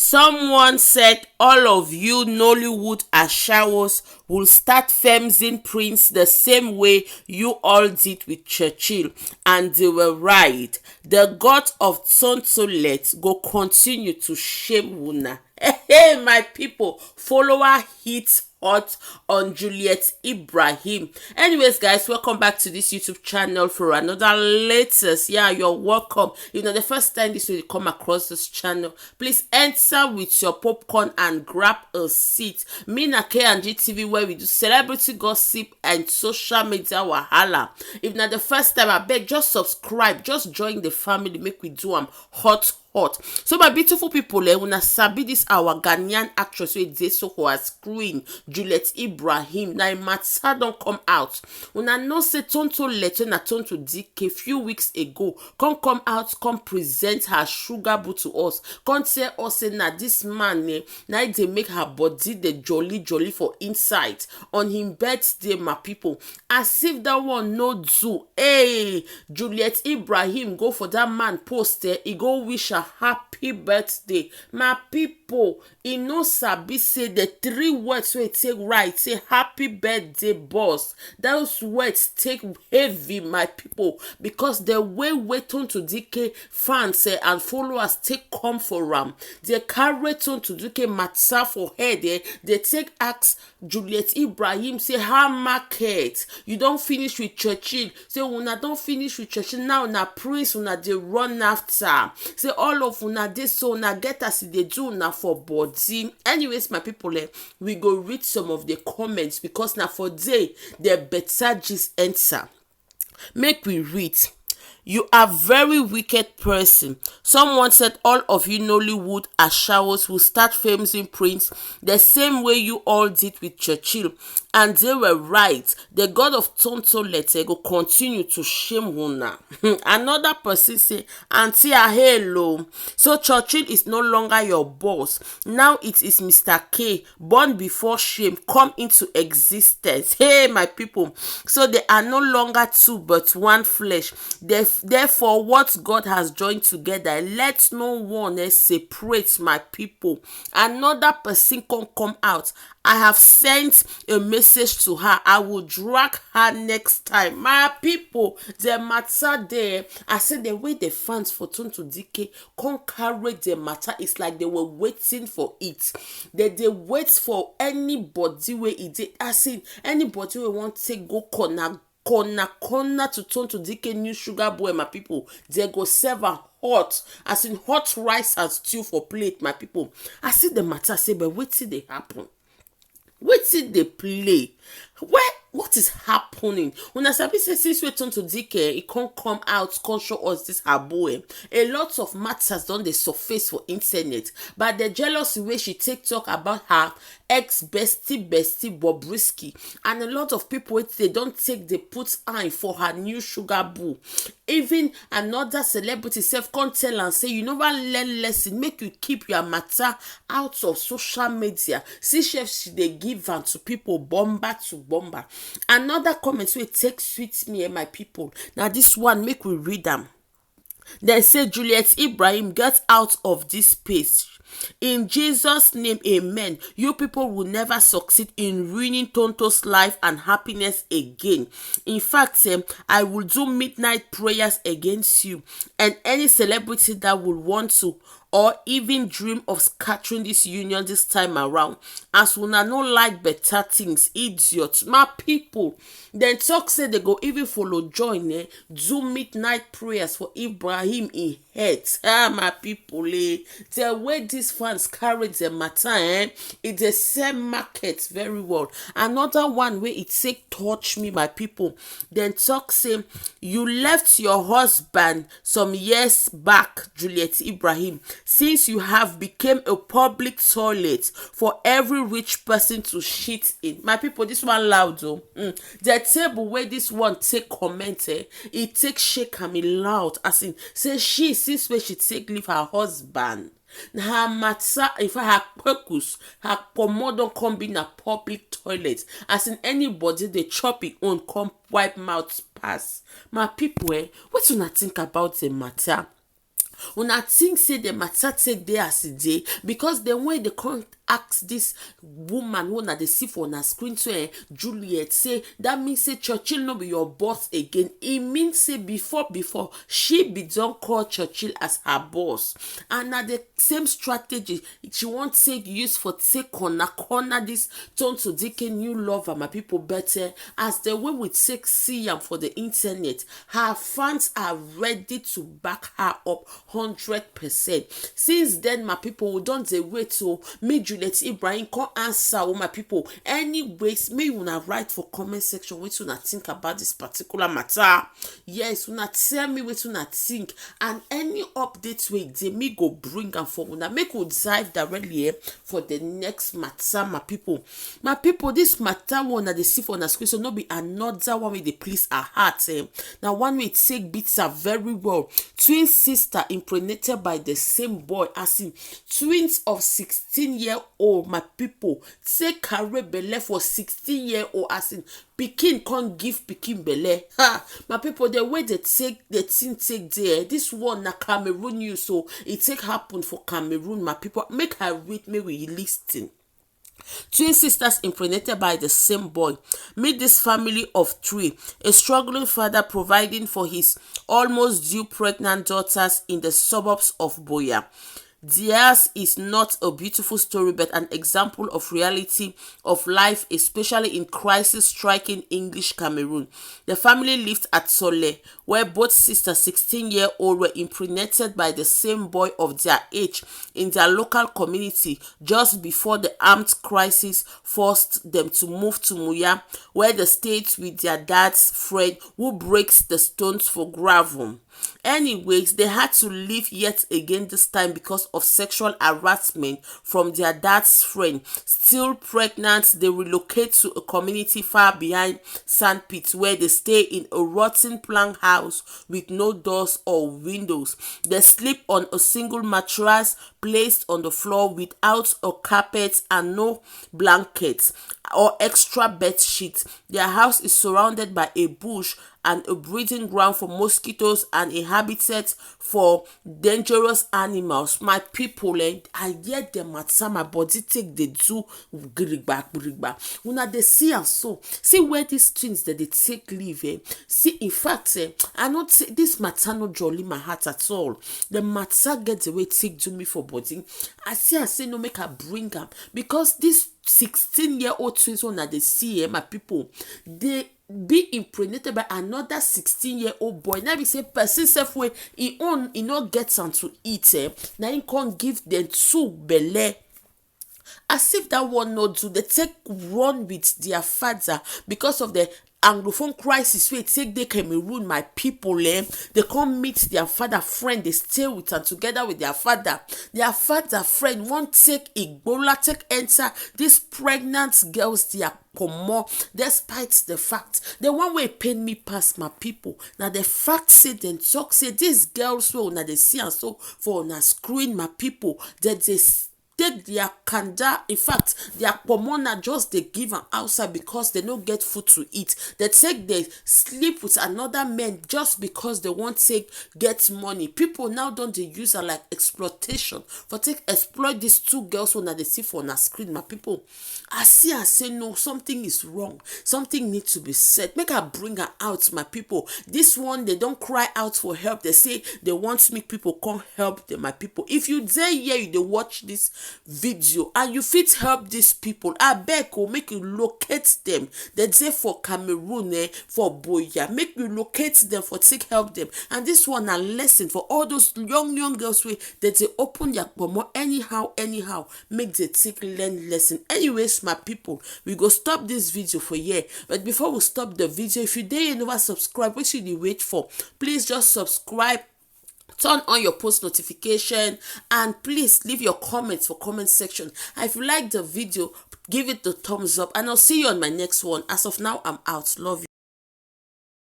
Someone said all of you Nollywood ashawos will start femzing Prince the same way you all did with Churchill, and they were right. The god of Tonto go continue to shame una. Hey, my people, follower hits hot on Juliet Ibrahim. Anyways, guys, welcome back to this YouTube channel for another latest. Yeah, you're welcome. You know, the first time this will come across this channel, please enter with your popcorn and grab a seat. Me na K&G TV, where we do celebrity gossip and social media wahala. If not the first time, I beg, just subscribe, just join the family, make we do hot. So my beautiful people, una sabi this our Ghanaian actress wey dey so for her screen, Juliet Ibrahim. Now matter don come out. Una know say Tonto letter na Tonto DK few weeks ago come out, come present her sugar boo to us. Come tell us say na this man na dey make her body the jolly for inside on him birthday, my people. As if that one no do. Hey, Juliet Ibrahim go for that man post he go wish her happy birthday. My people, e no sabi say the three words wey take right say happy birthday boss. Those words take heavy, my people, because the way Tonto DK fans and followers take come for am, they carry Tonto DK matter for head. They take ask Juliet Ibrahim say how market you don't finish with Churchill. Say una don't finish with Churchill, now na Prince una dey run after. Say all of una dey so una get as they do una for body. Anyways, my people, we go read some of the comments because now for day the better just answer. Make we read. You are very wicked person. Someone said all of you Nollywood ashawos will start faming Prince the same way you all did with Churchill, and they were right. The god of Tonto letter go continue to shame una. Another person say, Auntie hello. So Churchill is no longer your boss. Now it is Mr. K, born before shame, come into existence. Hey, my people. So they are no longer two but one flesh. Therefore, what God has joined together, let no one separate, my people. Another person can come out. I have sent a message to her. I will drag her next time. My people, the matter there. I said the way the fans for Tonto DK can't carry the matter. It's like they were waiting for it. They wait for anybody where it did. I said anybody who want to go corner to Tonto DK new sugar boy, my people. They go serve her hot, as in hot rice and stew for plate, my people. I see the matter say, but wait till they happen. Wait till they play. What is happening? When I sabi say since we turn to DK, it can't come out, can't show us this her boy. A lot of matters don dey surface for internet, but the jealousy way she take talk about her ex bestie Bobrisky, and a lot of people they don't take the put eye for her new sugar boo. Even another celebrity self can't tell and say you never learn lesson, make you keep your matter out of social media. See chef she dey give am to people bomber to bomber. Another comment wey take sweet me and my people. Now this one make we read them. They say Juliet Ibrahim, get out of this space. In Jesus' name, amen. You people will never succeed in ruining Tonto's life and happiness again. In fact, I will do midnight prayers against you and any celebrity that will want to or even dream of scattering this union this time around. As una no like better things, idiots, my people. Then talk say they go even follow join, do midnight prayers for Ibrahim in head. My people, the way these fans carry the matter, it the same market very well. Another one where it take touch me, my people. Then talk say you left your husband some years back, Juliet Ibrahim, since you have become a public toilet for every rich person to shit in. My people, this one loud though. The table where this one take comment, it take shake me loud. As in, say she since where she take leave her husband. Her matter, if I her purpose, her pomodo don't come be in a public toilet. As in anybody they chop it on come wipe mouth pass. My people, what do you think about the matter? Una think say the matter take dey as e dey, because the way they come ask this woman wey una dey see for una screen to Juliet, say that means say Churchill no be your boss again. E mean say before she be don call Churchill as her boss, and na the same strategy she wan take use for take corner this Tonto Dike new lover, my people, better as the way we take see am for the internet. Her fans are ready to back her up 100%. Since then, my people, we don dey wait to make Juliet Ibrahim come answer. My people, anyways, may una write for comment section what una think about this particular matter. Yes, una tell me what una think, and any updates wey dey me go bring am for una. Make we dive directly for the next matter, my people. My people, this matter one that they see for una screen, so no be another one wey dey please her heart. Now one wey take beats her very well. Twin sister impregnated by the same boy, as in twins of 16-year-old, my people, take carry belle for 16-year-old, as in pikin can't give pikin belle. My people, the way they take the thing take there, this one na Cameroon news, so it take happen for Cameroon, my people. Make her read, may we listen. Twin sisters impregnated by the same boy. Meet this family of 3. A struggling father providing for his almost due pregnant daughters in the suburbs of Boya. Theirs is not a beautiful story, but an example of reality of life, especially in crisis-striking English Cameroon. The family lived at Sole, where both sisters, 16-year-old, were impregnated by the same boy of their age in their local community just before the armed crisis forced them to move to Muya, where they stayed with their dad's friend who breaks the stones for gravel. Anyways, they had to leave yet again, this time because of sexual harassment from their dad's friend. Still pregnant, they relocate to a community far behind Sandpit, where they stay in a rotten plank house with no doors or windows. They sleep on a single mattress placed on the floor without a carpet and no blankets or extra bed sheets. Their house is surrounded by a bush and a breeding ground for mosquitoes and a habitat for dangerous animals. My people, I get them at some my body take the do grigba. Una they see and so see where these twins that they take leave. See, in fact, I not say this matter no jolly my heart at all. The matter get the way take do me for body. I say no make her bring them, because this 16-year-old twins one that they see, my people, they be impregnated by another 16-year-old boy. Now we say person self way he not get some to eat. Now he can't give them 2 belle. As if that one not do, they take run with their father because of the Anglophone crisis wey take dey Cameroon, my people. They come meet their father friend, they stay with and together with their father friend won't take Igbola, take enter these pregnant girls their comot, despite the fact the one way pain me pass, my people. Now the fact say them talk say these girls wey una dey see and so for una screen, my people, that they take their kanda, in fact their pomona just they give them outside because they don't get food to eat. They take they sleep with another man just because they want to get money. People now don't they use her like exploitation for take exploit these 2 girls when they see for on a screen, my people. I see and say no, something is wrong, something needs to be said. Make her bring her out, my people. This one they don't cry out for help, they say they want me people come help them, my people. If you dare here you they watch this video and you fit help these people, I beg or make you locate them. They say for Cameroon, for Boya, make you locate them for take help them. And this one a lesson for all those young girls way that they open their pomo anyhow, make they take learn lesson. Anyways, my people, we go stop this video for here. But before we stop the video, if you dare never subscribe, what should you wait for? Please just subscribe, turn on your post notification, and please leave your comments for comment section. And if you like the video, give it the thumbs up, and I'll see you on my next one. As of now, I'm out. Love you.